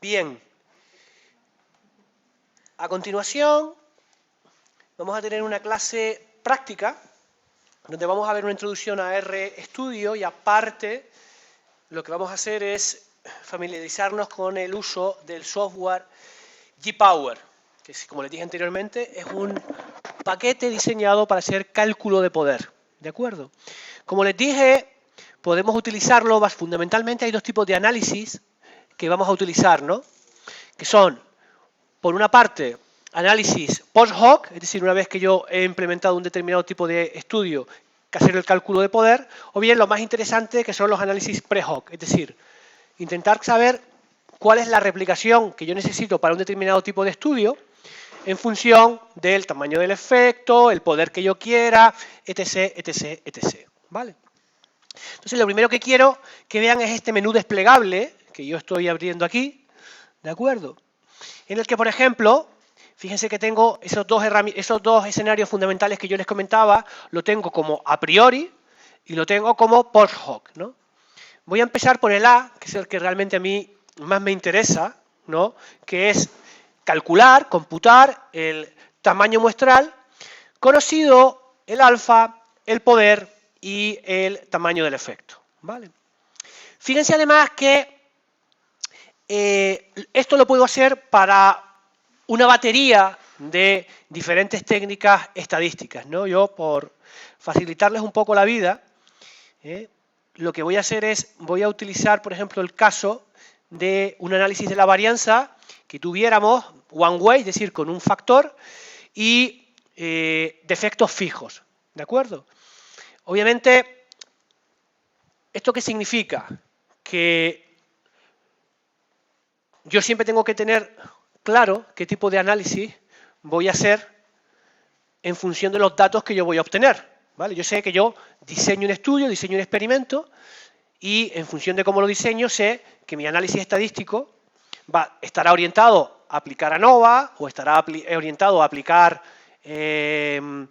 Bien. A continuación, vamos a tener una clase práctica, donde vamos a ver una introducción a RStudio y aparte lo que vamos a hacer es familiarizarnos con el uso del software G-Power, que como les dije anteriormente es un paquete diseñado para hacer cálculo de poder, ¿de acuerdo? Como les dije, podemos utilizarlo, fundamentalmente hay dos tipos de análisis que vamos a utilizar, ¿no? Que son, por una parte, análisis post hoc, es decir, una vez que yo he implementado un determinado tipo de estudio, que hacer el cálculo de poder, o bien lo más interesante que son los análisis pre hoc, es decir, intentar saber cuál es la replicación que yo necesito para un determinado tipo de estudio en función del tamaño del efecto, el poder que yo quiera, etc, etc, etc. ¿Vale? Entonces, lo primero que quiero que vean es este menú desplegable que yo estoy abriendo aquí, ¿de acuerdo? En el que, por ejemplo, fíjense que tengo esos dos escenarios fundamentales que yo les comentaba, lo tengo como a priori y lo tengo como post hoc, ¿no? Voy a empezar por el A, que es el que realmente a mí más me interesa, ¿no? Que es calcular, computar el tamaño muestral, conocido el alfa, el poder y el tamaño del efecto, ¿vale? Fíjense además que esto lo puedo hacer para una batería de diferentes técnicas estadísticas, ¿no? Yo, por facilitarles un poco la vida, lo que voy a hacer es, voy a utilizar, por ejemplo, el caso de un análisis de la varianza que tuviéramos one way, es decir, con un factor, y defectos fijos, ¿de acuerdo? Obviamente, ¿esto qué significa? Que yo siempre tengo que tener claro qué tipo de análisis voy a hacer en función de los datos que yo voy a obtener, ¿vale? Yo sé que yo diseño un estudio, diseño un experimento y en función de cómo lo diseño sé que mi análisis estadístico estará orientado a aplicar ANOVA o estará orientado a aplicar un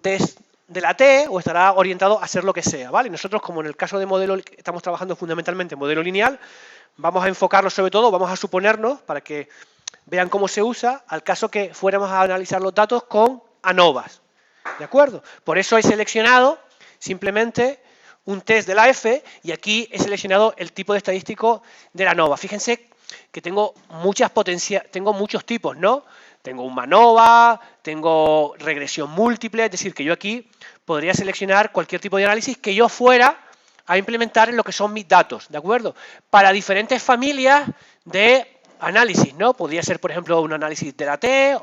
test de la T o estará orientado a hacer lo que sea, ¿vale? Nosotros, como en el caso de modelo, estamos trabajando fundamentalmente en modelo lineal, vamos a enfocarlo sobre todo, vamos a suponernos, para que vean cómo se usa, al caso que fuéramos a analizar los datos con ANOVAs, ¿de acuerdo? Por eso he seleccionado simplemente un test de la F y aquí he seleccionado el tipo de estadístico de la ANOVA. Fíjense que tengo muchos tipos, ¿no? Tengo un MANOVA, tengo regresión múltiple, es decir, que yo aquí podría seleccionar cualquier tipo de análisis que yo fuera a implementar en lo que son mis datos, ¿de acuerdo? Para diferentes familias de análisis, ¿no? Podría ser, por ejemplo, un análisis de la T,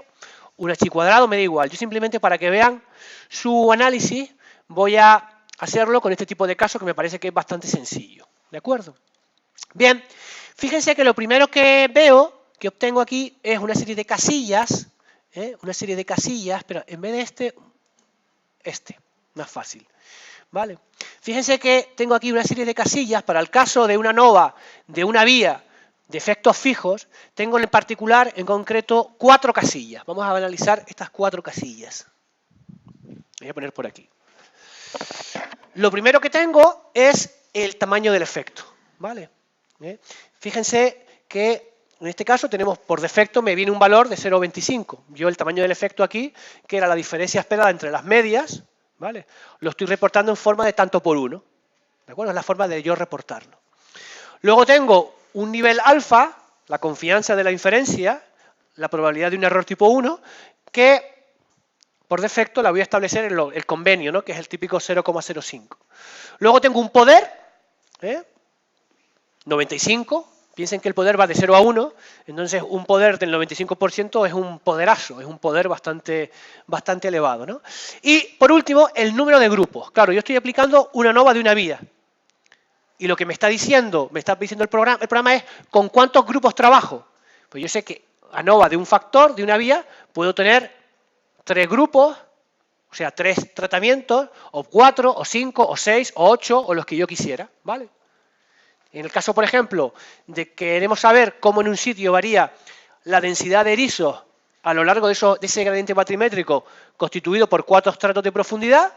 un H cuadrado, me da igual. Yo simplemente, para que vean su análisis, voy a hacerlo con este tipo de casos que me parece que es bastante sencillo, ¿de acuerdo? Bien, fíjense que lo primero que veo, que obtengo aquí, es una serie de casillas, pero en vez de más fácil, ¿vale? Fíjense que tengo aquí una serie de casillas para el caso de una ANOVA, de una vía, de efectos fijos, tengo en particular, en concreto, 4 casillas. Vamos a analizar estas 4 casillas. Voy a poner por aquí. Lo primero que tengo es el tamaño del efecto, ¿vale? Fíjense que en este caso tenemos por defecto, me viene un valor de 0,25. Yo el tamaño del efecto aquí, que era la diferencia esperada entre las medias, ¿vale? Lo estoy reportando en forma de tanto por 1, ¿de acuerdo? Es la forma de yo reportarlo. Luego tengo un nivel alfa, la confianza de la inferencia, la probabilidad de un error tipo 1, que por defecto la voy a establecer en el convenio, ¿no? Que es el típico 0,05. Luego tengo un poder, 95. Piensen que el poder va de 0 a 1, entonces un poder del 95% es un poderazo, es un poder bastante elevado, ¿no? Y por último, el número de grupos. Claro, yo estoy aplicando una ANOVA de una vía. Y lo que me está diciendo el programa es con cuántos grupos trabajo. Pues yo sé que ANOVA de un factor, de una vía, puedo tener 3 grupos, o sea, 3 tratamientos, o 4, o 5, o 6, o 8, o los que yo quisiera, ¿vale? En el caso, por ejemplo, de que queremos saber cómo en un sitio varía la densidad de erizos a lo largo de ese gradiente batrimétrico constituido por 4 estratos de profundidad,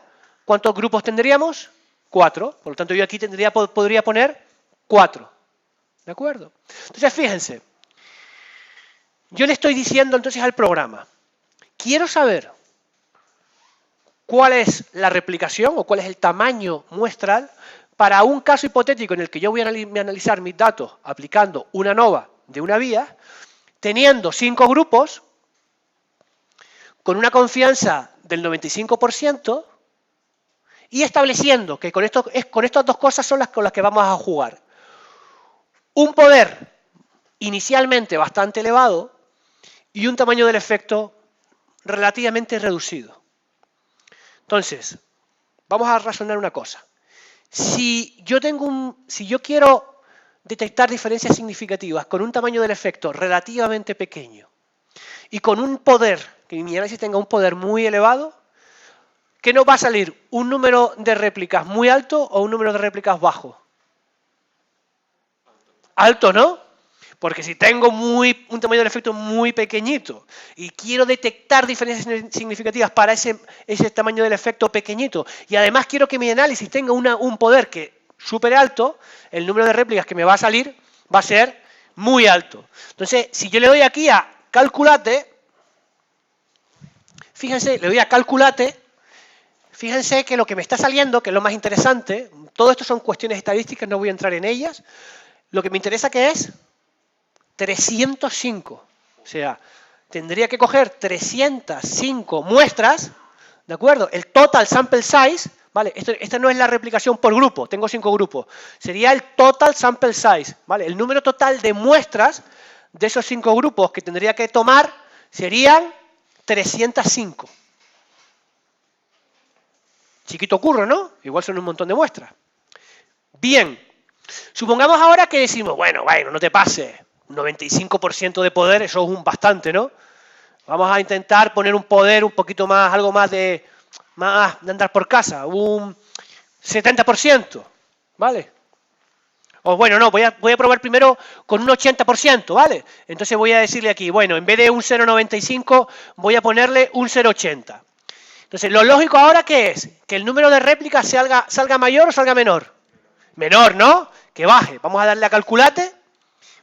¿cuántos grupos tendríamos? 4. Por lo tanto, yo aquí podría poner 4. ¿De acuerdo? Entonces, fíjense, yo le estoy diciendo entonces al programa, quiero saber cuál es la replicación o cuál es el tamaño muestral para un caso hipotético en el que yo voy a analizar mis datos aplicando una ANOVA de una vía, teniendo 5 grupos, con una confianza del 95% y estableciendo que con estas dos cosas son las con las que vamos a jugar. Un poder inicialmente bastante elevado y un tamaño del efecto relativamente reducido. Entonces, vamos a razonar una cosa. Si yo quiero detectar diferencias significativas con un tamaño del efecto relativamente pequeño y con un poder, que mi análisis tenga un poder muy elevado, ¿qué nos va a salir? ¿Un número de réplicas muy alto o un número de réplicas bajo? Alto, ¿no? Porque si tengo un tamaño del efecto muy pequeñito y quiero detectar diferencias significativas para ese tamaño del efecto pequeñito y además quiero que mi análisis tenga un poder que súper alto, el número de réplicas que me va a salir va a ser muy alto. Entonces, si yo le doy aquí a calculate, fíjense, le doy a calculate, fíjense que lo que me está saliendo, que es lo más interesante, todo esto son cuestiones estadísticas, no voy a entrar en ellas, lo que me interesa que es 305. O sea, tendría que coger 305 muestras, ¿de acuerdo? El total sample size, ¿vale? Esta no es la replicación por grupo, tengo 5 grupos. Sería el total sample size, ¿vale? El número total de muestras de esos 5 grupos que tendría que tomar serían 305. Chiquito curro, ¿no? Igual son un montón de muestras. Bien, supongamos ahora que decimos, bueno, no te pases. Un 95% de poder, eso es un bastante, ¿no? Vamos a intentar poner un poder un poquito más, algo más de andar por casa, un 70%, ¿vale? O bueno, no, voy a probar primero con un 80%, ¿vale? Entonces voy a decirle aquí, bueno, en vez de un 0,95 voy a ponerle un 0,80. Entonces, lo lógico ahora, ¿qué es? Que el número de réplicas salga mayor o salga menor. Menor, ¿no? Que baje. Vamos a darle a calculate.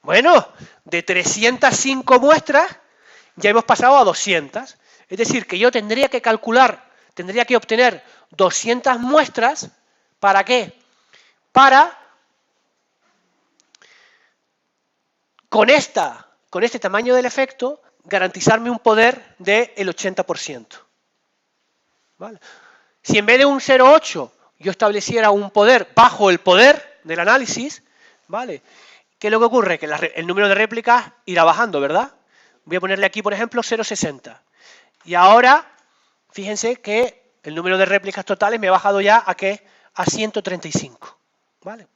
Bueno, de 305 muestras ya hemos pasado a 200. Es decir, que yo tendría que obtener 200 muestras. ¿Para qué? Para, con este tamaño del efecto, garantizarme un poder del 80%. ¿Vale? Si en vez de un 0,8 yo estableciera un poder bajo el poder del análisis, ¿vale? ¿Qué es lo que ocurre? Que el número de réplicas irá bajando, ¿verdad? Voy a ponerle aquí, por ejemplo, 0,60. Y ahora, fíjense que el número de réplicas totales me ha bajado ya ¿a qué? A 135. ¿Vale?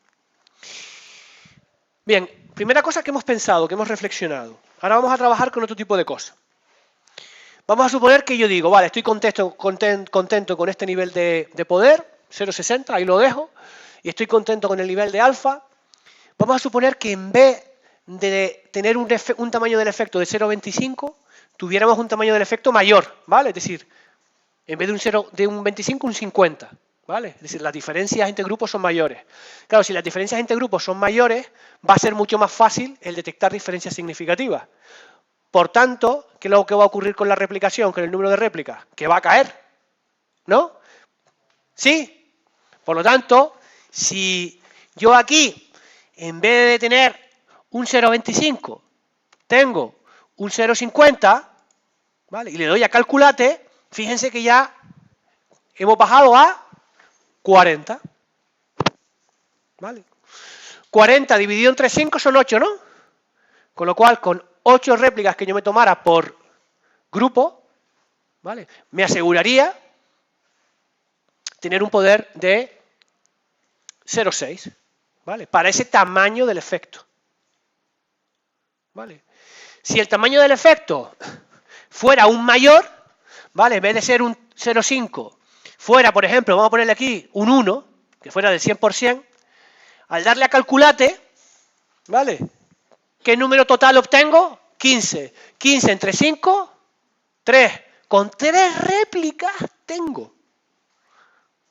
Bien, primera cosa que hemos pensado, que hemos reflexionado. Ahora vamos a trabajar con otro tipo de cosas. Vamos a suponer que yo digo, vale, estoy contento con este nivel de poder, 0,60, ahí lo dejo, y estoy contento con el nivel de alfa. Vamos a suponer que en vez de tener un tamaño del efecto de 0,25, tuviéramos un tamaño del efecto mayor, ¿vale? Es decir, en vez de un 25, un 50, ¿vale? Es decir, las diferencias entre grupos son mayores. Claro, si las diferencias entre grupos son mayores, va a ser mucho más fácil el detectar diferencias significativas. Por tanto, ¿qué es lo que va a ocurrir con la replicación, con el número de réplicas? Que va a caer, ¿no? ¿Sí? Por lo tanto, si yo aquí, en vez de tener un 0,25, tengo un 0,50, ¿vale? Y le doy a calculate, fíjense que ya hemos bajado a 40, ¿vale? 40 dividido entre 5 son 8, ¿no? Con lo cual, con 8 réplicas que yo me tomara por grupo, ¿vale? Me aseguraría tener un poder de 0,6, ¿vale? Para ese tamaño del efecto, ¿vale? Si el tamaño del efecto fuera aún mayor, ¿vale? En vez de ser un 0,5, fuera, por ejemplo, vamos a ponerle aquí un 1, que fuera del 100%, al darle a calculate, ¿vale? ¿Qué número total obtengo? 15. 15 entre 5, 3. Con 3 réplicas tengo.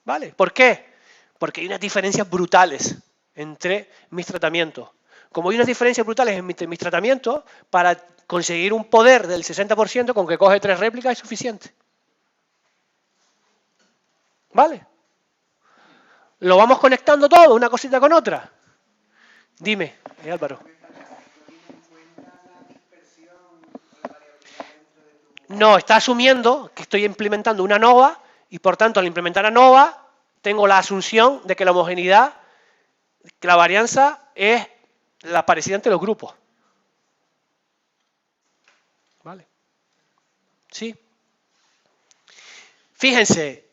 ¿Vale? ¿Por qué? Porque hay unas diferencias brutales entre mis tratamientos. como hay unas diferencias brutales en mis tratamientos, para conseguir un poder del 60% con que coge 3 réplicas es suficiente. ¿Vale? Lo vamos conectando todo, una cosita con otra. Dime, Álvaro. No, está asumiendo que estoy implementando una ANOVA y por tanto al implementar ANOVA tengo la asunción de que la homogeneidad, que la varianza es la parecida entre los grupos. ¿Vale? Sí. Fíjense,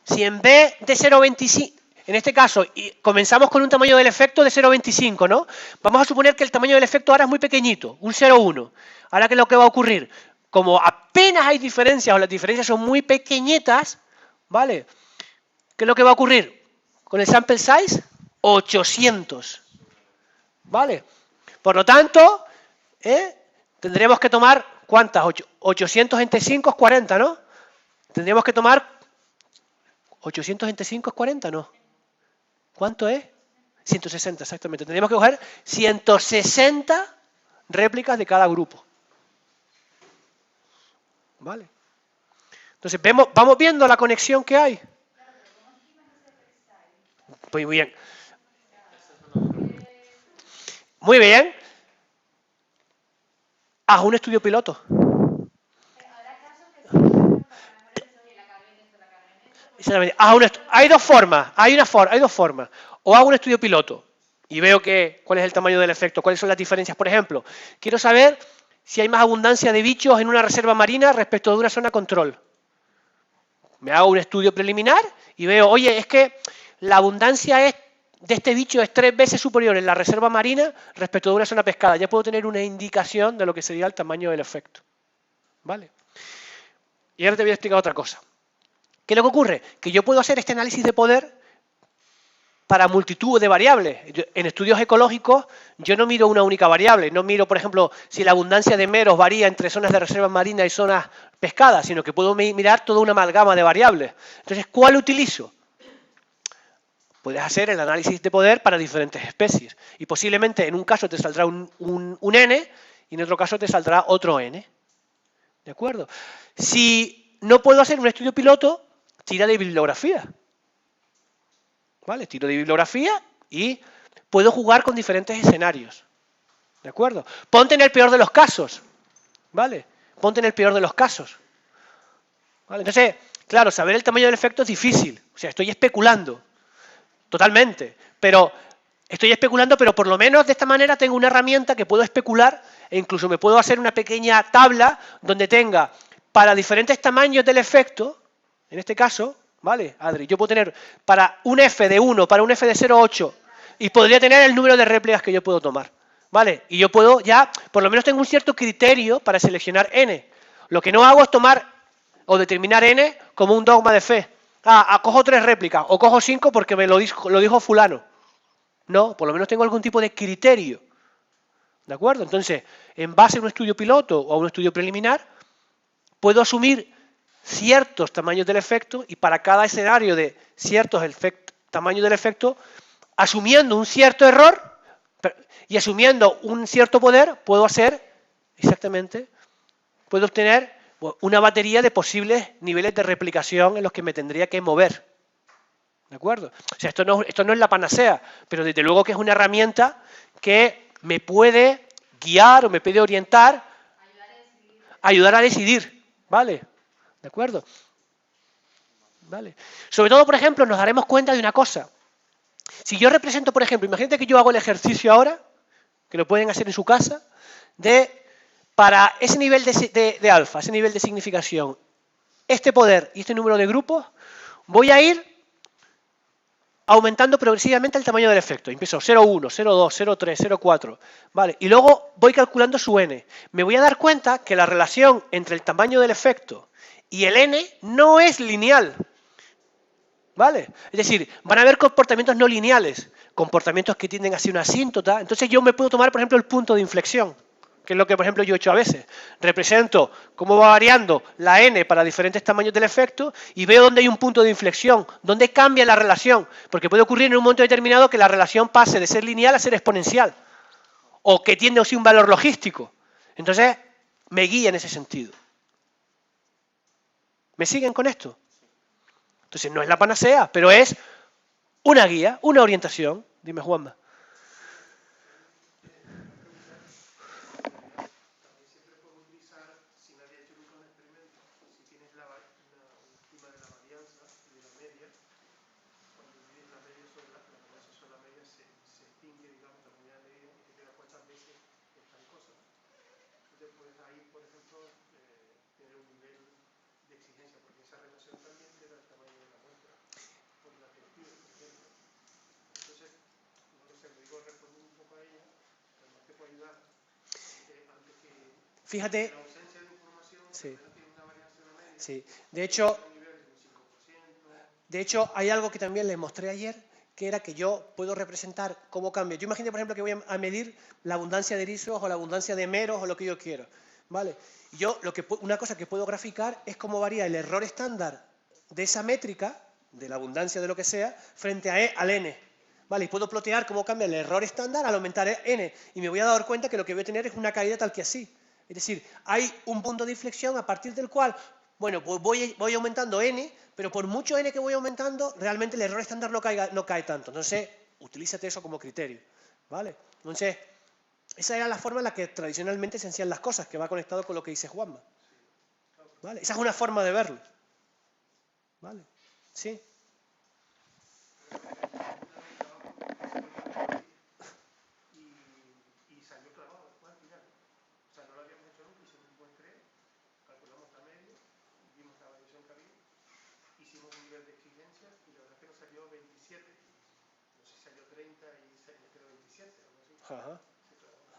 si en vez de 0,25, en este caso, comenzamos con un tamaño del efecto de 0,25, ¿no? Vamos a suponer que el tamaño del efecto ahora es muy pequeñito, un 0,1. Ahora, ¿qué es lo que va a ocurrir? Como apenas hay diferencias o las diferencias son muy pequeñitas, ¿vale? ¿Qué es lo que va a ocurrir? Con el sample size, 800. ¿Vale? Por lo tanto, tendremos que tomar, ¿cuántas? 800 entre 5 es 40, ¿no? Tendríamos que tomar 800 entre 5 es 40, ¿no? ¿Cuánto es? 160, exactamente. Tendríamos que coger 160 réplicas de cada grupo. ¿Vale? Entonces, vamos viendo la conexión que hay. Pues muy bien. Muy bien. Haz un estudio piloto. Hay dos formas. Hay dos formas. O hago un estudio piloto y veo cuál es el tamaño del efecto, cuáles son las diferencias. Por ejemplo, quiero saber si hay más abundancia de bichos en una reserva marina respecto de una zona control. Me hago un estudio preliminar y veo, oye, es que la abundancia de este bicho es 3 veces superior en la reserva marina respecto de una zona pescada. Ya puedo tener una indicación de lo que sería el tamaño del efecto. ¿Vale? Y ahora te voy a explicar otra cosa. ¿Qué es lo que ocurre? Que yo puedo hacer este análisis de poder para multitud de variables. En estudios ecológicos yo no miro una única variable, no miro, por ejemplo, si la abundancia de meros varía entre zonas de reserva marina y zonas pescadas, sino que puedo mirar toda una amalgama de variables. Entonces, ¿cuál utilizo? Puedes hacer el análisis de poder para diferentes especies y posiblemente en un caso te saldrá un N y en otro caso te saldrá otro N. ¿De acuerdo? Si no puedo hacer un estudio piloto, tira de bibliografía. ¿Vale? Tiro de bibliografía y puedo jugar con diferentes escenarios. ¿De acuerdo? Ponte en el peor de los casos. ¿Vale? Ponte en el peor de los casos. ¿Vale? Entonces, claro, saber el tamaño del efecto es difícil. O sea, estoy especulando. Totalmente. Pero estoy especulando, pero por lo menos de esta manera tengo una herramienta que puedo especular e incluso me puedo hacer una pequeña tabla donde tenga para diferentes tamaños del efecto, en este caso, ¿vale, Adri? Yo puedo tener para un F de 1, para un F de 0,8 y podría tener el número de réplicas que yo puedo tomar, ¿vale? Y yo puedo ya, por lo menos tengo un cierto criterio para seleccionar N. Lo que no hago es tomar o determinar N como un dogma de fe. Cojo 3 réplicas o cojo 5 porque me lo dijo fulano. No, por lo menos tengo algún tipo de criterio. ¿De acuerdo? Entonces, en base a un estudio piloto o a un estudio preliminar, puedo asumir ciertos tamaños del efecto y para cada escenario de ciertos tamaños del efecto, asumiendo un cierto error y asumiendo un cierto poder, puedo obtener una batería de posibles niveles de replicación en los que me tendría que mover. ¿De acuerdo? O sea, esto no es la panacea, pero desde luego que es una herramienta que me puede guiar o me puede orientar, ayudar a decidir, ¿vale? ¿De acuerdo? ¿Vale? Sobre todo, por ejemplo, nos daremos cuenta de una cosa. Si yo represento, por ejemplo, imagínate que yo hago el ejercicio ahora, que lo pueden hacer en su casa, para ese nivel de alfa, ese nivel de significación, este poder y este número de grupos, voy a ir aumentando progresivamente el tamaño del efecto. Empiezo 0,1, 0,2, 0,3, 0,4, ¿vale? Y luego voy calculando su N. Me voy a dar cuenta que la relación entre el tamaño del efecto y el N no es lineal, ¿vale? Es decir, van a haber comportamientos no lineales, comportamientos que tienden hacia una asíntota. Entonces yo me puedo tomar, por ejemplo, el punto de inflexión, que es lo que, por ejemplo, yo he hecho a veces. Represento cómo va variando la n para diferentes tamaños del efecto y veo dónde hay un punto de inflexión, dónde cambia la relación, porque puede ocurrir en un momento determinado que la relación pase de ser lineal a ser exponencial, o que tiende a ser un valor logístico. Entonces, me guía en ese sentido. ¿Me siguen con esto? Entonces, no es la panacea, pero es una guía, una orientación. Dime, Juanma. Fíjate, sí, sí. De hecho, hay algo que también les mostré ayer, que era que yo puedo representar cómo cambia. Yo imagino, por ejemplo, que voy a medir la abundancia de erizos o la abundancia de meros o lo que yo quiero, ¿vale? Yo, una cosa que puedo graficar es cómo varía el error estándar de esa métrica, de la abundancia de lo que sea, frente al n, ¿vale? Y puedo plotear cómo cambia el error estándar al aumentar n, y me voy a dar cuenta que lo que voy a tener es una caída tal que así. Es decir, hay un punto de inflexión a partir del cual, bueno, pues voy aumentando n, pero por mucho n que voy aumentando, realmente el error estándar no cae tanto. Entonces, utilízate eso como criterio, ¿vale? Entonces, esa era la forma en la que tradicionalmente se hacían las cosas, que va conectado con lo que dice Juanma, ¿vale? Esa es una forma de verlo, ¿vale? Sí. Ajá.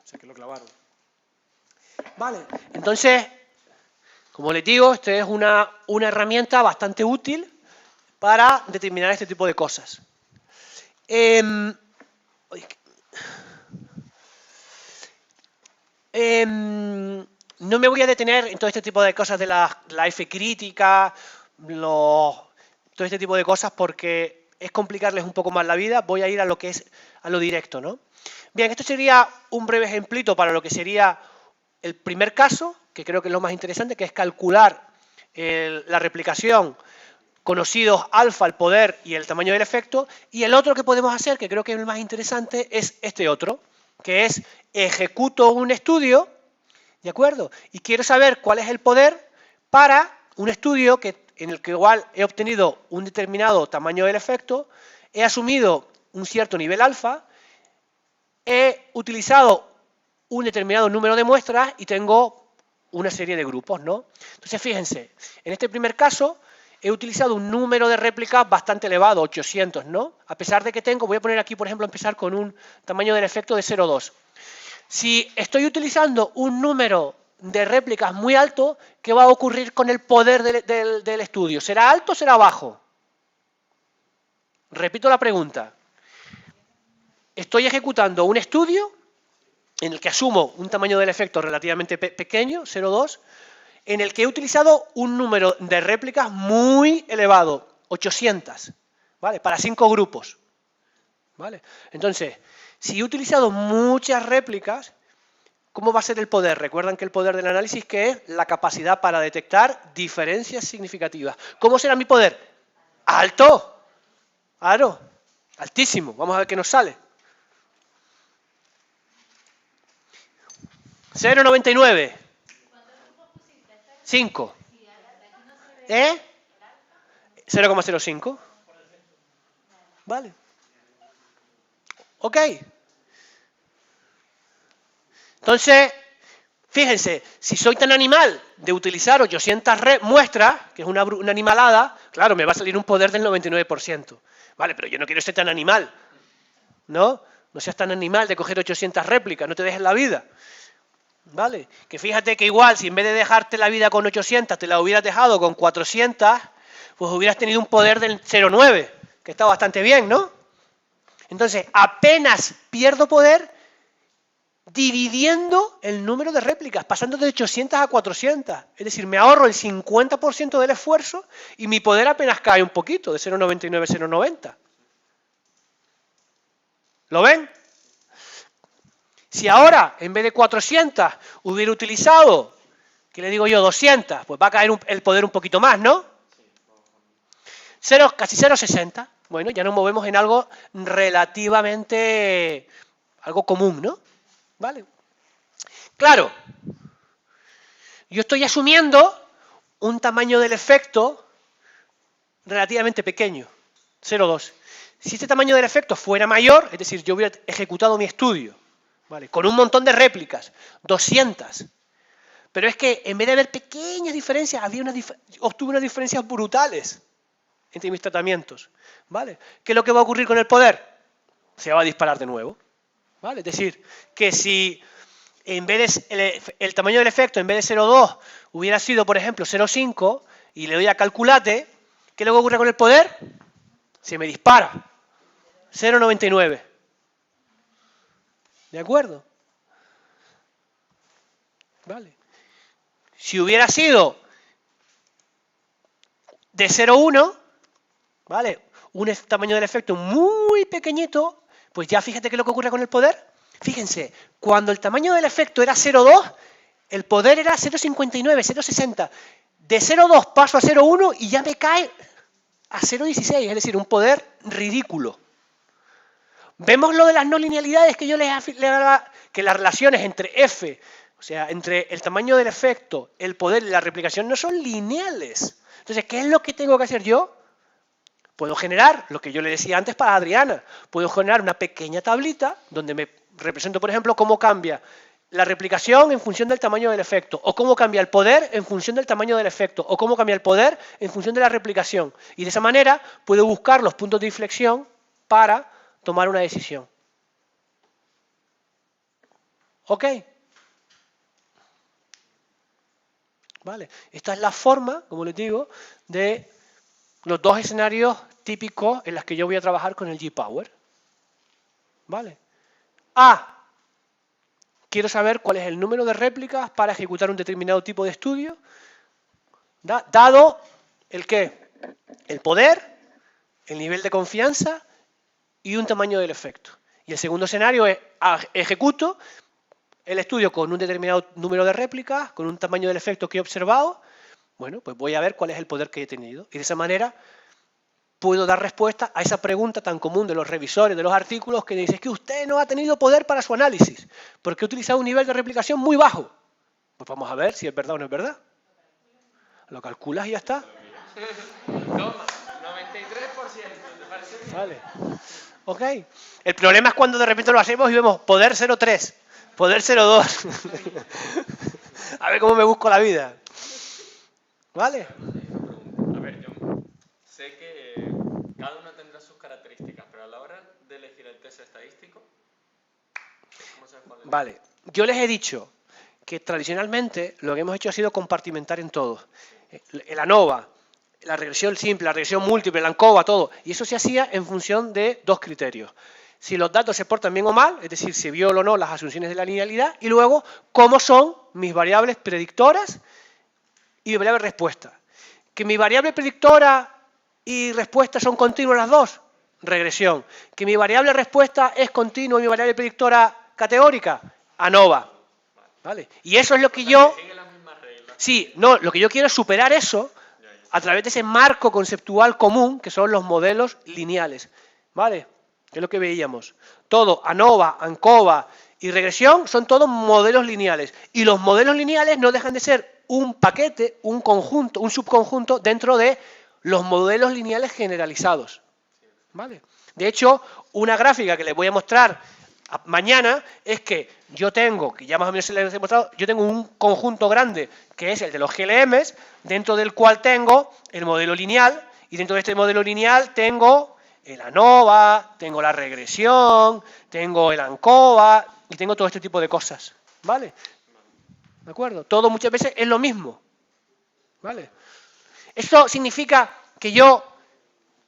O sea que lo clavaron. Vale, entonces, como les digo, esta es una herramienta bastante útil para determinar este tipo de cosas. No me voy a detener en todo este tipo de cosas de la F crítica, todo este tipo de cosas, porque es complicarles un poco más la vida. Voy a ir a lo que es a lo directo, ¿no? Bien, esto sería un breve ejemplito para lo que sería el primer caso, que creo que es lo más interesante, que es calcular la replicación conocidos alfa, el poder y el tamaño del efecto, y el otro que podemos hacer, que creo que es el más interesante, es este otro, que es ejecuto un estudio, ¿de acuerdo? Y quiero saber cuál es el poder para un estudio en el que igual he obtenido un determinado tamaño del efecto, he asumido un cierto nivel alfa, he utilizado un determinado número de muestras y tengo una serie de grupos, ¿no? Entonces, fíjense, en este primer caso he utilizado un número de réplicas bastante elevado, 800, ¿no? A pesar de que voy a poner aquí, por ejemplo, empezar con un tamaño del efecto de 0,2. Si estoy utilizando un número de réplicas muy alto, ¿qué va a ocurrir con el poder del estudio? ¿Será alto o será bajo? Repito la pregunta. Estoy ejecutando un estudio en el que asumo un tamaño del efecto relativamente pequeño, 0,2, en el que he utilizado un número de réplicas muy elevado, 800, ¿vale? Para 5 grupos, ¿vale? Entonces, si he utilizado muchas réplicas, ¿cómo va a ser el poder? Recuerdan que el poder del análisis, ¿qué es? La capacidad para detectar diferencias significativas. ¿Cómo será mi poder? ¡Alto! Claro, altísimo. Vamos a ver qué nos sale. 0,99. 5. 0,05. Vale. Ok. Entonces, fíjense, si soy tan animal de utilizar 800 muestras, que es una animalada, claro, me va a salir un poder del 99%. Vale, pero yo no quiero ser tan animal, ¿no? No seas tan animal de coger 800 réplicas, no te dejes la vida. ¿Vale? Que fíjate que igual, si en vez de dejarte la vida con 800, te la hubieras dejado con 400, pues hubieras tenido un poder del 0,9, que está bastante bien, ¿no? Entonces, apenas pierdo poder, dividiendo el número de réplicas, pasando de 800 a 400. Es decir, me ahorro el 50% del esfuerzo y mi poder apenas cae un poquito, de 0,99 a 0,90. ¿Lo ven? Si ahora, en vez de 400, hubiera utilizado, ¿qué le digo yo? 200, pues va a caer el poder un poquito más, ¿no? Casi 0,60. Bueno, ya nos movemos en algo relativamente, algo común, ¿no? ¿Vale? Claro, yo estoy asumiendo un tamaño del efecto relativamente pequeño, 0,2. Si este tamaño del efecto fuera mayor, es decir, yo hubiera ejecutado mi estudio, ¿vale? Con un montón de réplicas, 200. Pero es que en vez de haber pequeñas diferencias, obtuve unas diferencias brutales entre mis tratamientos, ¿vale? ¿Qué es lo que va a ocurrir con el poder? Se va a disparar de nuevo, ¿vale? Es decir, que si en vez de el tamaño del efecto, en vez de 0,2, hubiera sido, por ejemplo, 0,5, y le doy a calculate, ¿qué es lo que ocurre con el poder? Se me dispara. 0,99. ¿De acuerdo? Vale. Si hubiera sido de 0,1, ¿vale? Un tamaño del efecto muy pequeñito, pues ya fíjate qué es lo que ocurre con el poder. Fíjense, cuando el tamaño del efecto era 0,2, el poder era 0,59, 0,60. De 0,2 paso a 0,1 y ya me cae a 0,16, es decir, un poder ridículo. Vemos lo de las no linealidades que yo les hablaba, que las relaciones entre F, o sea, entre el tamaño del efecto, el poder y la replicación no son lineales. Entonces, ¿qué es lo que tengo que hacer yo? Puedo generar, lo que yo le decía antes para Adriana, puedo generar una pequeña tablita donde me represento, por ejemplo, cómo cambia la replicación en función del tamaño del efecto, o cómo cambia el poder en función del tamaño del efecto, o cómo cambia el poder en función de la replicación. Y de esa manera puedo buscar los puntos de inflexión para tomar una decisión. ¿Ok? ¿Vale? Esta es la forma, como les digo, de los dos escenarios típicos en los que yo voy a trabajar con el G-Power. ¿Vale? A. Quiero saber cuál es el número de réplicas para ejecutar un determinado tipo de estudio, dado el ¿qué? El poder, el nivel de confianza y un tamaño del efecto. Y el segundo escenario es, ejecuto el estudio con un determinado número de réplicas, con un tamaño del efecto que he observado, bueno, pues voy a ver cuál es el poder que he tenido. Y de esa manera puedo dar respuesta a esa pregunta tan común de los revisores de los artículos que dicen que usted no ha tenido poder para su análisis, porque ha utilizado un nivel de replicación muy bajo. Pues vamos a ver si es verdad o no es verdad. Lo calculas y ya está. Toma, 93%, ¿te parece bien? Vale. Ok. El problema es cuando de repente lo hacemos y vemos poder 0,3, poder 0,2. A ver cómo me busco la vida. ¿Vale? A ver, yo sé que cada uno tendrá sus características, pero a la hora de elegir el test estadístico, ¿cómo sabes cuál es? Vale. Yo les he dicho que tradicionalmente lo que hemos hecho ha sido compartimentar en todo. El ANOVA, la regresión simple, la regresión múltiple, la ANCOVA, todo. Y eso se hacía en función de dos criterios. Si los datos se portan bien o mal, es decir, si viola o no las asunciones de la linealidad, y luego cómo son mis variables predictoras y mi variable respuesta. Que mi variable predictora y respuesta son continuas las dos, regresión. Que mi variable respuesta es continua y mi variable predictora categórica, ANOVA. ¿Vale? Y eso es lo que yo... Sigue las mismas reglas. Sí, no, lo que yo quiero es superar eso a través de ese marco conceptual común que son los modelos lineales. ¿Vale? Que es lo que veíamos. Todo, ANOVA, ANCOVA y regresión son todos modelos lineales. Y los modelos lineales no dejan de ser un paquete, un conjunto, un subconjunto dentro de los modelos lineales generalizados. ¿Vale? De hecho, una gráfica que les voy a mostrar mañana es que yo tengo, que ya más o menos se les he mostrado, yo tengo un conjunto grande que es el de los GLMs, dentro del cual tengo el modelo lineal, y dentro de este modelo lineal tengo el ANOVA, tengo la regresión, tengo el ANCOVA y tengo todo este tipo de cosas. ¿Vale? ¿De acuerdo? Todo muchas veces es lo mismo. ¿Vale? ¿Esto significa que yo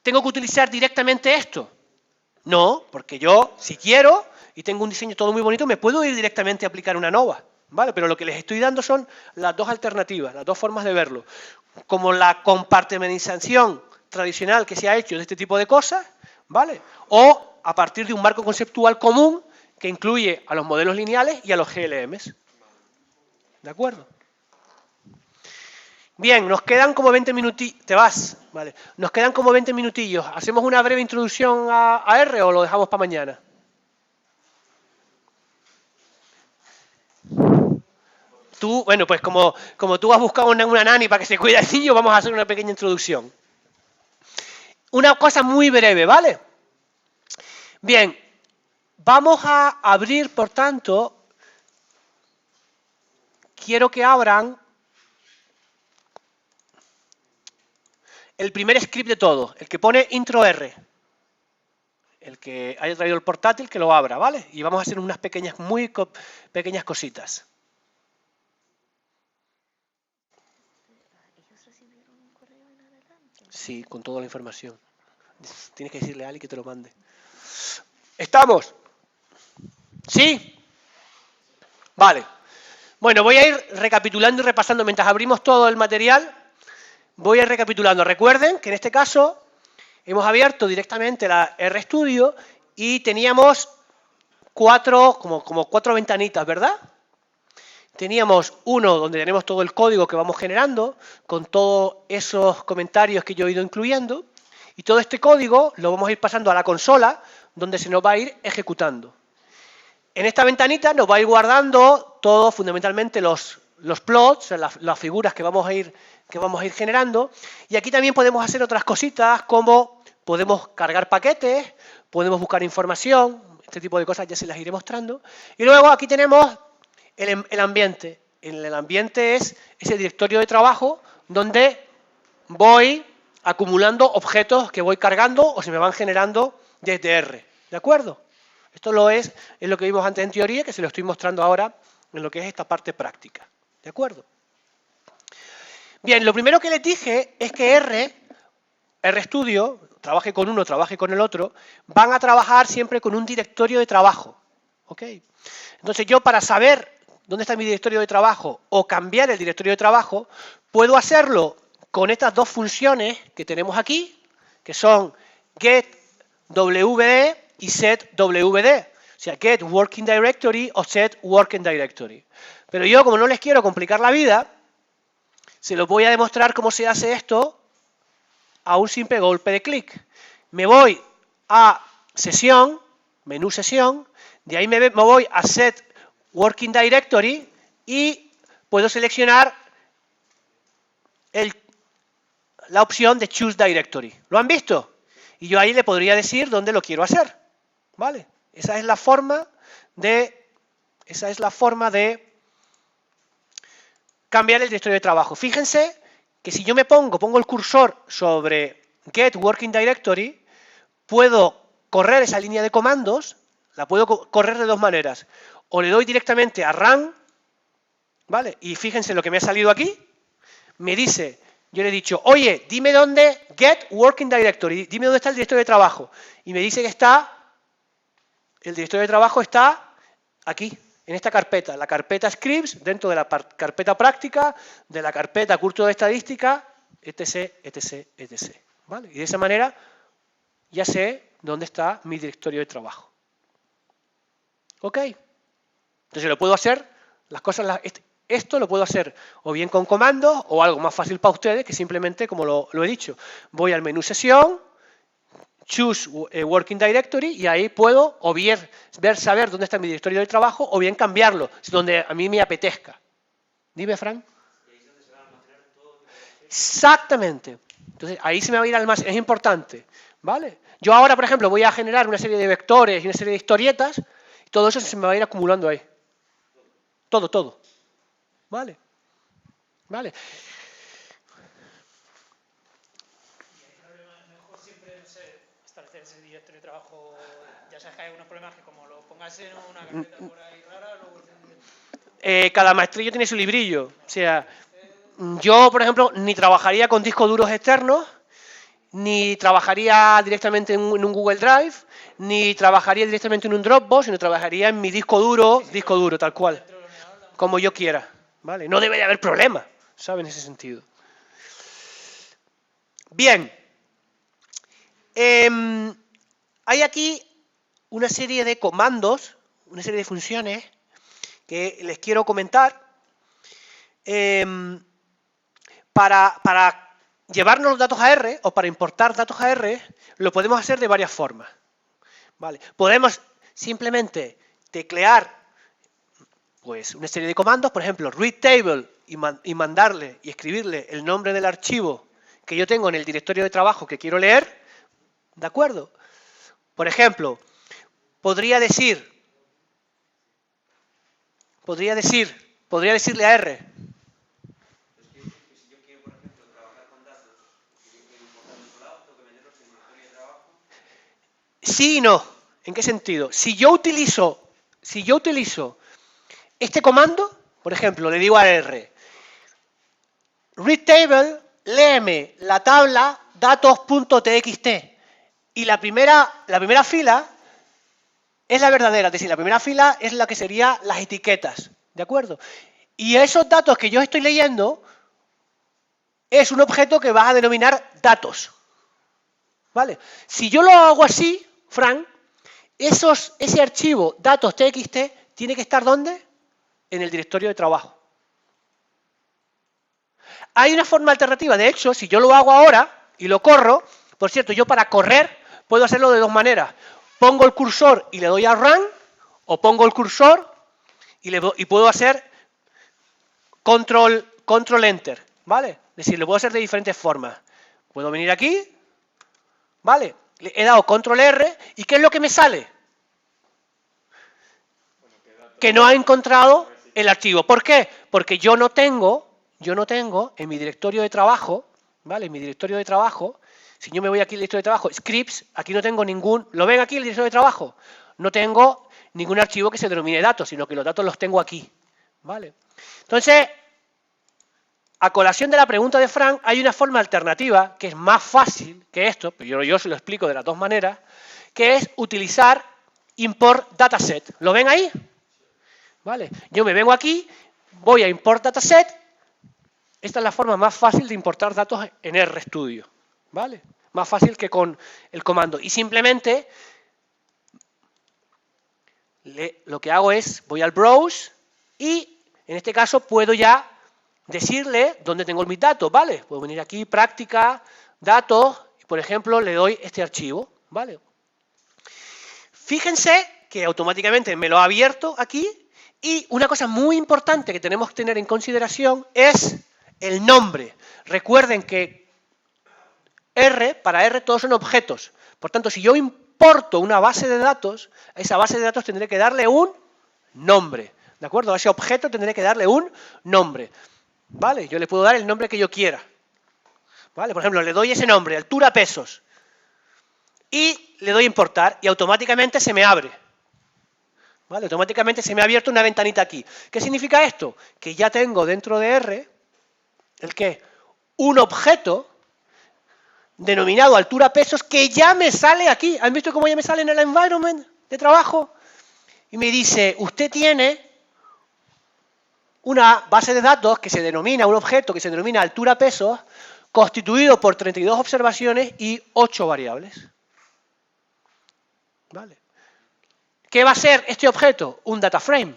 tengo que utilizar directamente esto? No, porque yo, si quiero, y tengo un diseño todo muy bonito, me puedo ir directamente a aplicar una nova, ¿vale? Pero lo que les estoy dando son las dos alternativas, las dos formas de verlo. Como la compartimentización tradicional que se ha hecho de este tipo de cosas, ¿vale? O a partir de un marco conceptual común que incluye a los modelos lineales y a los GLMs. ¿De acuerdo? Bien, nos quedan como 20 minutillos. Te vas, ¿vale? Nos quedan como 20 minutillos. ¿Hacemos una breve introducción a R o lo dejamos para mañana? Tú, bueno, pues como tú has buscado una nani para que se cuide al niño, vamos a hacer una pequeña introducción. Una cosa muy breve, ¿vale? Bien, vamos a abrir, por tanto, quiero que abran el primer script de todo, el que pone intro R. El que haya traído el portátil, que lo abra, ¿vale? Y vamos a hacer unas pequeñas, muy pequeñas cositas. ¿Ellos recibieron un correo en adelante? Sí, con toda la información. Tienes que decirle a Ali que te lo mande. ¿Estamos? ¿Sí? Vale. Bueno, voy a ir recapitulando y repasando mientras abrimos todo el material. Voy a ir recapitulando. Recuerden que en este caso hemos abierto directamente la RStudio y teníamos como cuatro ventanitas, ¿verdad? Teníamos uno donde tenemos todo el código que vamos generando, con todos esos comentarios que yo he ido incluyendo, y todo este código lo vamos a ir pasando a la consola, donde se nos va a ir ejecutando. En esta ventanita nos va a ir guardando todo, fundamentalmente los plots, las figuras que vamos a ir generando, y aquí también podemos hacer otras cositas, como podemos cargar paquetes, podemos buscar información, este tipo de cosas ya se las iré mostrando, y luego aquí tenemos el ambiente. El ambiente es ese directorio de trabajo donde voy acumulando objetos que voy cargando o se me van generando desde R. ¿De acuerdo? Esto es lo que vimos antes en teoría, que se lo estoy mostrando ahora en lo que es esta parte práctica. ¿De acuerdo? Bien, lo primero que les dije es que RStudio, trabaje con uno, trabaje con el otro, van a trabajar siempre con un directorio de trabajo. ¿Ok? Entonces yo, para saber dónde está mi directorio de trabajo o cambiar el directorio de trabajo, puedo hacerlo con estas dos funciones que tenemos aquí, que son getWD y setWD. O sea, get working directory o set working directory. Pero yo, como no les quiero complicar la vida, se los voy a demostrar cómo se hace esto a un simple golpe de clic. Me voy a sesión, menú sesión, de ahí me voy a set working directory y puedo seleccionar la opción de choose directory. ¿Lo han visto? Y yo ahí le podría decir dónde lo quiero hacer. ¿Vale? Esa es la forma de cambiar el directorio de trabajo. Fíjense que si yo pongo el cursor sobre Get Working Directory, puedo correr esa línea de comandos, la puedo correr de dos maneras. O le doy directamente a Run, ¿vale? Y fíjense lo que me ha salido aquí. Me dice, yo le he dicho, oye, dime dónde Get Working Directory, dime dónde está el directorio de trabajo. Y me dice que el directorio de trabajo está aquí, en esta carpeta, la carpeta scripts, dentro de la carpeta práctica, de la carpeta curso de estadística, etc, etc, etc. ¿Vale? Y de esa manera ya sé dónde está mi directorio de trabajo. ¿Ok? Entonces lo puedo hacer, esto lo puedo hacer o bien con comandos o algo más fácil para ustedes, que simplemente, como lo he dicho, voy al menú sesión, choose working directory y ahí puedo o bien saber dónde está mi directorio de trabajo o bien cambiarlo, donde a mí me apetezca. Dime, Fran. Exactamente. Entonces ahí se me va a ir al más, es importante, ¿vale? Yo ahora, por ejemplo, voy a generar una serie de vectores y una serie de historietas y todo eso se me va a ir acumulando ahí. Todo. ¿Vale? ¿Vale? Establecer ese directorio de trabajo, ya sabes que hay unos problemas que como lo pongas en una carpeta por ahí rara, luego... Cada maestrillo tiene su librillo. O sea, yo, por ejemplo, ni trabajaría con discos duros externos, ni trabajaría directamente en un Google Drive, ni trabajaría directamente en un Dropbox, sino trabajaría en mi disco duro, tal cual, como yo quiera, ¿vale? No debe de haber problema, ¿sabes? En ese sentido. Bien. Hay aquí una serie de comandos, una serie de funciones que les quiero comentar para llevarnos los datos a R o para importar datos a R, lo podemos hacer de varias formas. ¿Vale? Podemos simplemente teclear pues, una serie de comandos, por ejemplo, read table y mandarle y escribirle el nombre del archivo que yo tengo en el directorio de trabajo que quiero leer, ¿de acuerdo? Por ejemplo, podría decirle a R. Sí y no. ¿En qué sentido? Si yo utilizo este comando, por ejemplo, le digo a R, read table, léeme la tabla datos.txt y la primera fila es la verdadera, es decir, la primera fila es la que sería las etiquetas, ¿de acuerdo? Y esos datos que yo estoy leyendo es un objeto que va a denominar datos, ¿vale? Si yo lo hago así, Frank, ese archivo datos.txt tiene que estar ¿dónde? En el directorio de trabajo. Hay una forma alternativa, de hecho, si yo lo hago ahora y lo corro, por cierto, yo para correr puedo hacerlo de dos maneras. Pongo el cursor y le doy a Run, o pongo el cursor y puedo hacer Control Enter, ¿vale? Es decir, lo puedo hacer de diferentes formas. Puedo venir aquí, ¿vale? He dado Control R, ¿y qué es lo que me sale? Que no ha encontrado el archivo. ¿Por qué? Porque yo no tengo en mi directorio de trabajo, ¿vale? En mi directorio de trabajo, si yo me voy aquí al directorio de trabajo, scripts, aquí no tengo ningún, ¿lo ven aquí el directorio de trabajo? No tengo ningún archivo que se denomine datos, sino que los datos los tengo aquí, ¿vale? Entonces, a colación de la pregunta de Frank, hay una forma alternativa que es más fácil que esto, pero yo se lo explico de las dos maneras, que es utilizar import dataset. ¿Lo ven ahí? ¿Vale? Yo me vengo aquí, voy a import dataset. Esta es la forma más fácil de importar datos en RStudio, ¿vale? Más fácil que con el comando. Y simplemente lo que hago es, voy al browse y en este caso puedo ya decirle dónde tengo mis datos, ¿vale? Puedo venir aquí, práctica, datos, y por ejemplo le doy este archivo, ¿vale? Fíjense que automáticamente me lo ha abierto aquí y una cosa muy importante que tenemos que tener en consideración es el nombre. Recuerden que para R todos son objetos. Por tanto, si yo importo una base de datos, a esa base de datos tendré que darle un nombre. ¿De acuerdo? A ese objeto tendré que darle un nombre. ¿Vale? Yo le puedo dar el nombre que yo quiera. ¿Vale? Por ejemplo, le doy ese nombre, altura pesos. Y le doy importar y automáticamente se me abre. ¿Vale? Automáticamente se me ha abierto una ventanita aquí. ¿Qué significa esto? Que ya tengo dentro de R, ¿el qué? Un objeto denominado altura pesos que ya me sale aquí. ¿Han visto cómo ya me sale en el environment de trabajo? Y me dice, usted tiene una base de datos que se denomina, un objeto que se denomina altura pesos, constituido por 32 observaciones y 8 variables. ¿Vale? ¿Qué va a ser este objeto? Un data frame.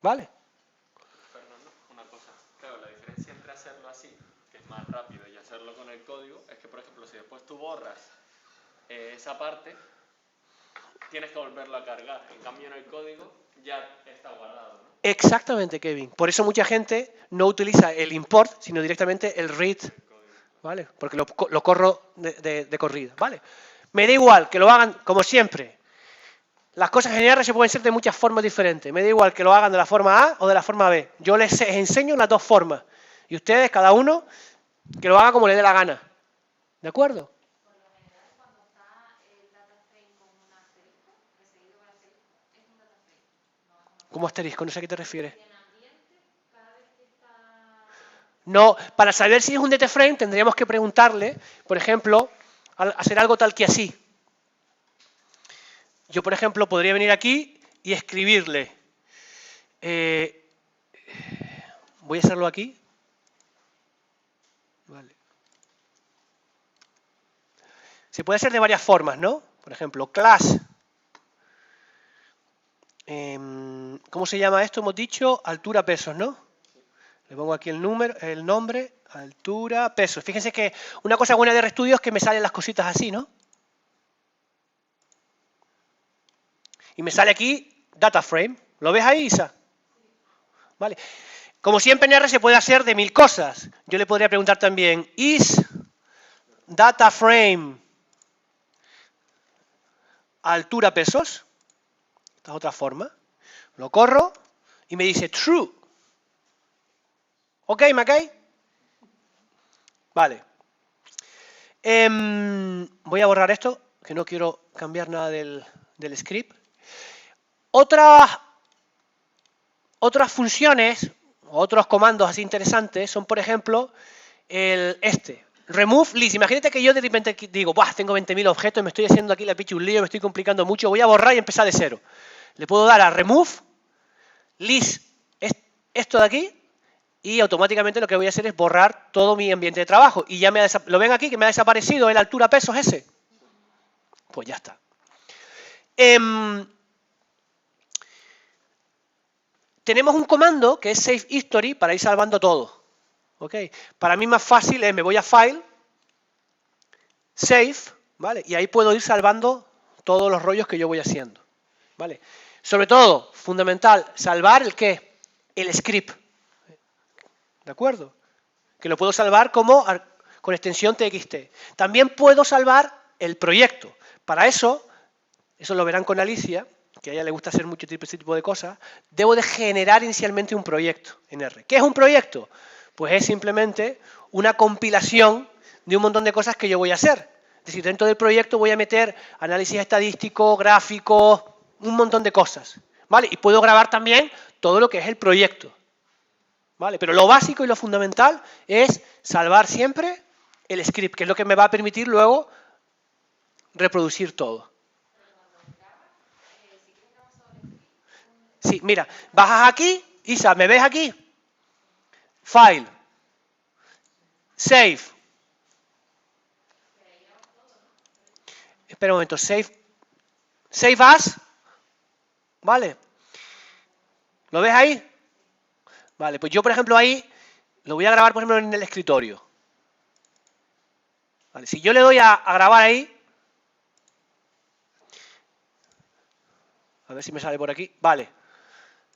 ¿Vale? Fernando, una cosa. Claro, la diferencia entre hacerlo así, que es más rápido, y hacerlo con el código, es que, por ejemplo, si después tú borras esa parte, tienes que volverlo a cargar. En cambio, en el código ya está guardado, ¿no? Exactamente, Kevin. Por eso mucha gente no utiliza el import, sino directamente el read, ¿vale? Porque lo corro de corrida, ¿vale? Me da igual que lo hagan como siempre. Las cosas en R se pueden hacer de muchas formas diferentes. Me da igual que lo hagan de la forma A o de la forma B. Yo les enseño las dos formas. Y ustedes, cada uno, que lo haga como le dé la gana. ¿De acuerdo? Por lo general, cuando está el data frame con un asterisco, precedido por asterisco, es un data frame. No es una ¿Cómo asterisco? No sé a qué te refieres. en ambiente, cada vez que está... No, para saber si es un data frame tendríamos que preguntarle, por ejemplo, hacer algo tal que así. Yo, por ejemplo, podría venir aquí y escribirle. Voy a hacerlo aquí. Vale. Se puede hacer de varias formas, ¿no? Por ejemplo, class. ¿Cómo se llama esto? Hemos dicho altura pesos, ¿no? Le pongo aquí el nombre, altura, pesos. Fíjense que una cosa buena de RStudio es que me salen las cositas así, ¿no? Y me sale aquí data frame. ¿Lo ves ahí, Isa? Vale. Como siempre en R se puede hacer de 1000 cosas. Yo le podría preguntar también, is data frame altura pesos? Esta es otra forma. Lo corro y me dice true. ¿Ok, Mackay? Vale. Voy a borrar esto, que no quiero cambiar nada del script. Otras funciones, otros comandos así interesantes son, por ejemplo, remove list. Imagínate que yo de repente digo, ¡buah! Tengo 20.000 objetos y me estoy haciendo aquí la picha un lío, me estoy complicando mucho, voy a borrar y empezar de cero. Le puedo dar a remove list esto de aquí y automáticamente lo que voy a hacer es borrar todo mi ambiente de trabajo. Y ya ¿lo ven aquí que me ha desaparecido el altura pesos ese? Pues ya está. Tenemos un comando que es save history para ir salvando todo. ¿Okay? Para mí más fácil es, me voy a File, Save, ¿vale? Y ahí puedo ir salvando todos los rollos que yo voy haciendo. ¿Vale? Sobre todo, fundamental, salvar el ¿qué? El script. ¿De acuerdo? Que lo puedo salvar con extensión TXT. También puedo salvar el proyecto. Para eso lo verán con Alicia, que a ella le gusta hacer mucho este tipo de cosas, debo de generar inicialmente un proyecto en R. ¿Qué es un proyecto? Pues es simplemente una compilación de un montón de cosas que yo voy a hacer. Es decir, dentro del proyecto voy a meter análisis estadístico, gráficos, un montón de cosas. ¿Vale? Y puedo grabar también todo lo que es el proyecto. ¿Vale? Pero lo básico y lo fundamental es salvar siempre el script, que es lo que me va a permitir luego reproducir todo. Sí, mira, bajas aquí, Isa, ¿me ves aquí? File. Save. Espera un momento, save as. ¿Vale? ¿Lo ves ahí? Vale, pues yo, por ejemplo, ahí lo voy a grabar, por ejemplo, en el escritorio. Vale, si yo le doy a grabar ahí, a ver si me sale por aquí. Vale.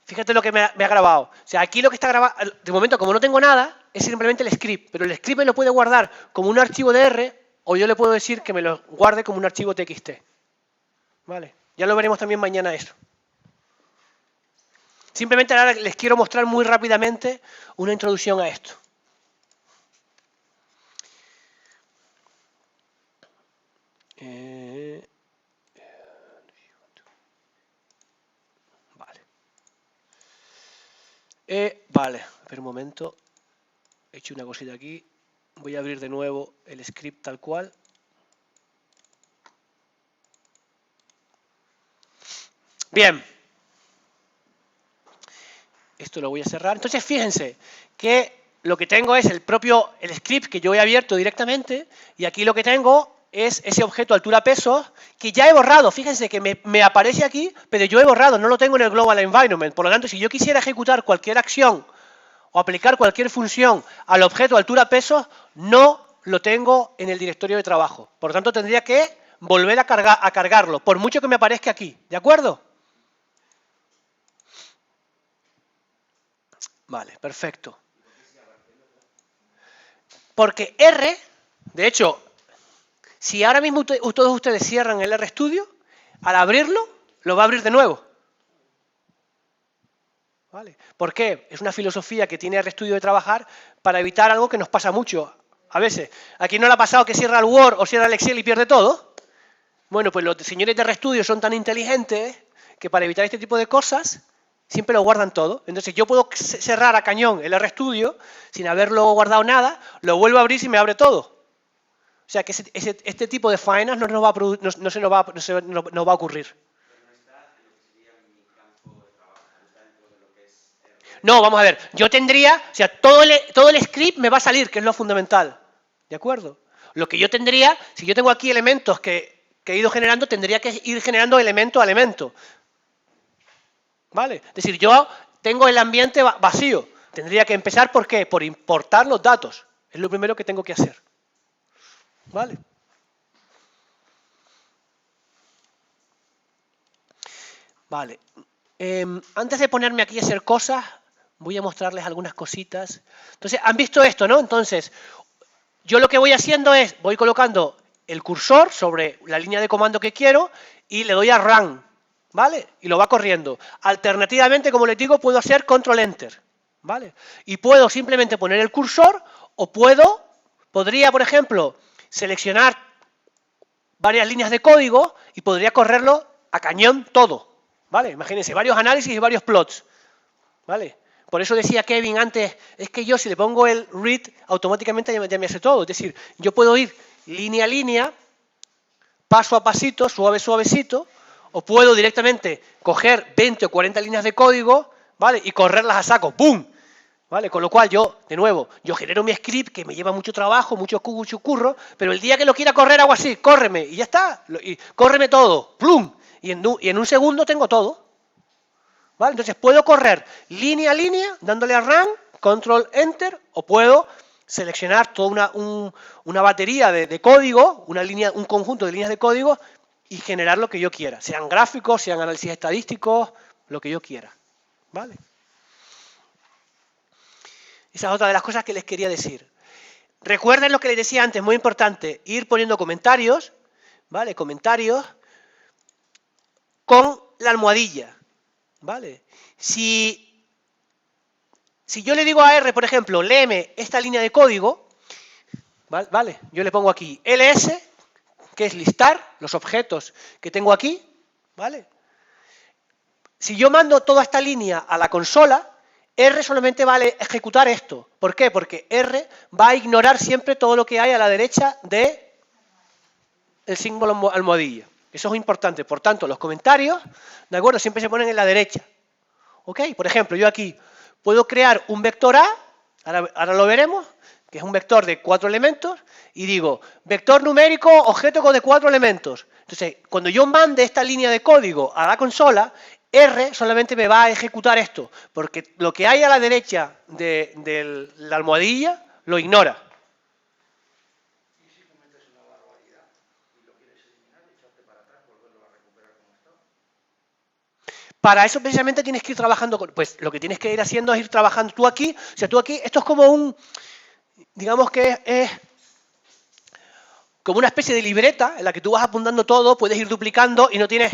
Fíjate lo que me ha grabado. O sea, aquí lo que está grabado, de momento, como no tengo nada, es simplemente el script. Pero el script me lo puede guardar como un archivo de R o yo le puedo decir que me lo guarde como un archivo TXT. ¿Vale? Ya lo veremos también mañana eso. Simplemente ahora les quiero mostrar muy rápidamente una introducción a esto. Vale, espera un momento. He hecho una cosita aquí. Voy a abrir de nuevo el script tal cual. Bien. Esto lo voy a cerrar. Entonces, fíjense que lo que tengo es el script que yo he abierto directamente y aquí lo que tengo es ese objeto altura pesos que ya he borrado. Fíjense que me aparece aquí, pero yo he borrado, no lo tengo en el Global Environment. Por lo tanto, si yo quisiera ejecutar cualquier acción o aplicar cualquier función al objeto altura pesos, no lo tengo en el directorio de trabajo. Por lo tanto, tendría que volver a cargarlo, por mucho que me aparezca aquí. ¿De acuerdo? Vale, perfecto. Porque R, de hecho, si ahora mismo todos ustedes cierran el RStudio, al abrirlo, lo va a abrir de nuevo. ¿Vale? ¿Por qué? Es una filosofía que tiene RStudio de trabajar para evitar algo que nos pasa mucho a veces. ¿A quién no le ha pasado que cierra el Word o cierra el Excel y pierde todo? Bueno, pues los señores de RStudio son tan inteligentes que para evitar este tipo de cosas siempre lo guardan todo. Entonces yo puedo cerrar a cañón el RStudio sin haberlo guardado nada, lo vuelvo a abrir y me abre todo. O sea que este tipo de faenas no nos va a ocurrir. No, vamos a ver, yo tendría, o sea, todo el script me va a salir, que es lo fundamental. ¿De acuerdo? Lo que yo tendría, si yo tengo aquí elementos que he ido generando, tendría que ir generando elemento a elemento. ¿Vale? Es decir, yo tengo el ambiente vacío. Tendría que empezar, ¿por qué? Por importar los datos. Es lo primero que tengo que hacer. ¿Vale? Vale. Antes de ponerme aquí a hacer cosas, voy a mostrarles algunas cositas. Entonces, ¿han visto esto, no? Entonces, yo lo que voy haciendo es, voy colocando el cursor sobre la línea de comando que quiero y le doy a Run, ¿vale? Y lo va corriendo. Alternativamente, como les digo, puedo hacer Control Enter, ¿vale? Y puedo simplemente poner el cursor o podría, por ejemplo, seleccionar varias líneas de código y podría correrlo a cañón todo, ¿vale? Imagínense, varios análisis y varios plots, ¿vale? Por eso decía Kevin antes, es que yo si le pongo el read, automáticamente ya me hace todo. Es decir, yo puedo ir línea a línea, paso a pasito, suavecito, o puedo directamente coger 20 o 40 líneas de código, ¿vale? Y correrlas a saco, ¡pum! ¿Vale? Con lo cual yo, de nuevo, yo genero mi script que me lleva mucho trabajo, mucho curro, pero el día que lo quiera correr hago así, córreme, y ya está, y córreme todo, ¡plum! Y en un segundo tengo todo. ¿Vale? Entonces puedo correr línea a línea, dándole a Run, Control Enter, o puedo seleccionar toda una batería de código, un conjunto de líneas de código, y generar lo que yo quiera, sean gráficos, sean análisis estadísticos, lo que yo quiera. ¿Vale? Esa es otra de las cosas que les quería decir. Recuerden lo que les decía antes, muy importante, ir poniendo comentarios, ¿vale? Comentarios con la almohadilla, ¿vale? Si yo le digo a R, por ejemplo, léeme esta línea de código, ¿vale? Yo le pongo aquí ls, que es listar los objetos que tengo aquí, ¿vale? Si yo mando toda esta línea a la consola, R solamente va a ejecutar esto. ¿Por qué? Porque R va a ignorar siempre todo lo que hay a la derecha del símbolo almohadilla. Eso es importante. Por tanto, los comentarios, ¿de acuerdo? Siempre se ponen en la derecha. ¿Ok? Por ejemplo, yo aquí puedo crear un vector A, ahora lo veremos, que es un vector de 4 elementos, y digo, vector numérico, objeto de 4 elementos. Entonces, cuando yo mande esta línea de código a la consola, R solamente me va a ejecutar esto, porque lo que hay a la derecha de la almohadilla lo ignora. ¿Y si cometes una barbaridad y lo quieres eliminar, echarte para atrás, volverlo a recuperar como estaba? Para eso precisamente tienes que ir trabajando, pues lo que tienes que ir haciendo es ir trabajando tú aquí, o sea, tú aquí, esto es como digamos que es como una especie de libreta en la que tú vas apuntando todo, puedes ir duplicando y no tienes...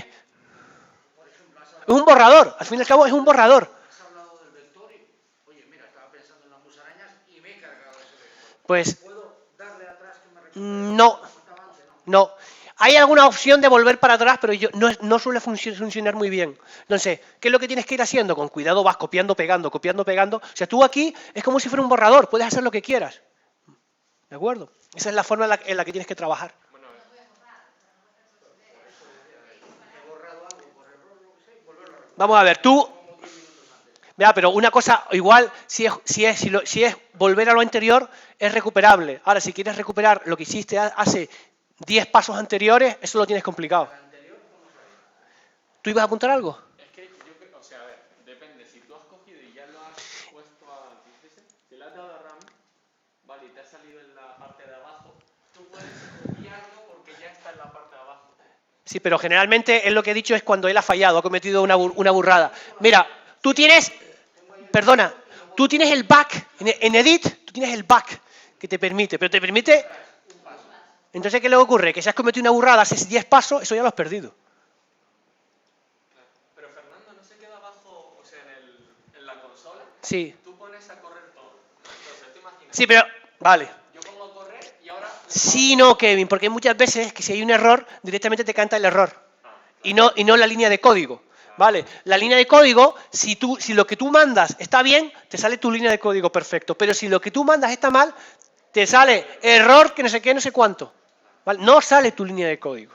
Es un borrador, al fin y al cabo es un borrador. Has hablado del vector y, oye, mira, estaba pensando en las musarañas y me he cargado ese vector. Pues ¿Puedo darle atrás que me recupere no, como estaba antes? no. Hay alguna opción de volver para atrás, pero no suele funcionar muy bien. Entonces, ¿qué es lo que tienes que ir haciendo? Con cuidado vas copiando, pegando. O sea, tú aquí es como si fuera un borrador, puedes hacer lo que quieras. ¿De acuerdo? Esa es la forma en la que tienes que trabajar. Vamos a ver, Vea, pero una cosa, igual, si es volver a lo anterior, es recuperable. Ahora, si quieres recuperar lo que hiciste hace 10 pasos anteriores, eso lo tienes complicado. ¿Tú ibas a apuntar algo? Es que yo creo, o sea, a ver, depende. Si tú has cogido y ya lo has puesto a... Si le has dado a RAM, vale, y te ha salido en la parte de abajo, tú puedes copiarlo porque ya está en la parte de abajo. Sí, pero generalmente él lo que ha dicho es cuando él ha fallado, ha cometido una burrada. Mira, tú tienes el back, en Edit, tú tienes el back que te permite, pero te permite... Entonces, ¿qué le ocurre? Que si has cometido una burrada hace 10 pasos, eso ya lo has perdido. Pero Fernando, ¿no se queda abajo, o sea, en la consola? Sí. Tú pones a correr todo. Entonces, tú imaginas. Sí, pero... Vale. Yo pongo a correr y ahora... Sí, no, Kevin, porque hay muchas veces que si hay un error, directamente te canta el error. Y no la línea de código. ¿Vale? La línea de código, si lo que tú mandas está bien, te sale tu línea de código perfecto. Pero si lo que tú mandas está mal, te sale error que no sé qué, no sé cuánto. ¿vale? No sale tu línea de código.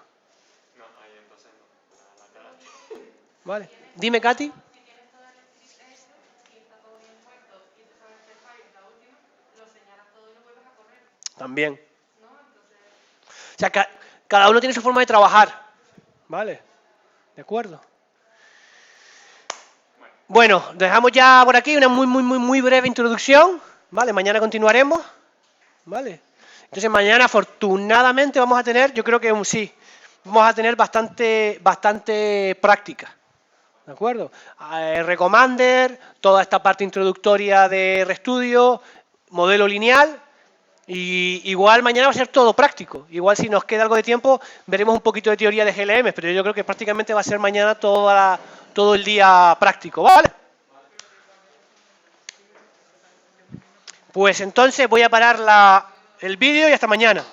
No, ahí entonces no. La cagaste. ¿Vale? Dime, Katy. Si tienes todo el script hecho y está todo bien puesto y tú sabes que el file es la última, lo señalas todo y lo vuelves a correr, También. ¿no? Entonces, O sea, cada uno tiene su forma de trabajar. ¿Vale? ¿De acuerdo? Bueno, dejamos ya por aquí una muy breve introducción. ¿Vale? Mañana continuaremos. ¿Vale? Entonces mañana afortunadamente vamos a tener, yo creo que sí, vamos a tener bastante práctica. ¿De acuerdo? Recomander, toda esta parte introductoria de RStudio, modelo lineal. Y igual mañana va a ser todo práctico. Igual si nos queda algo de tiempo, veremos un poquito de teoría de GLM, pero yo creo que prácticamente va a ser mañana todo el día práctico, ¿vale? Pues entonces voy a parar el vídeo y hasta mañana.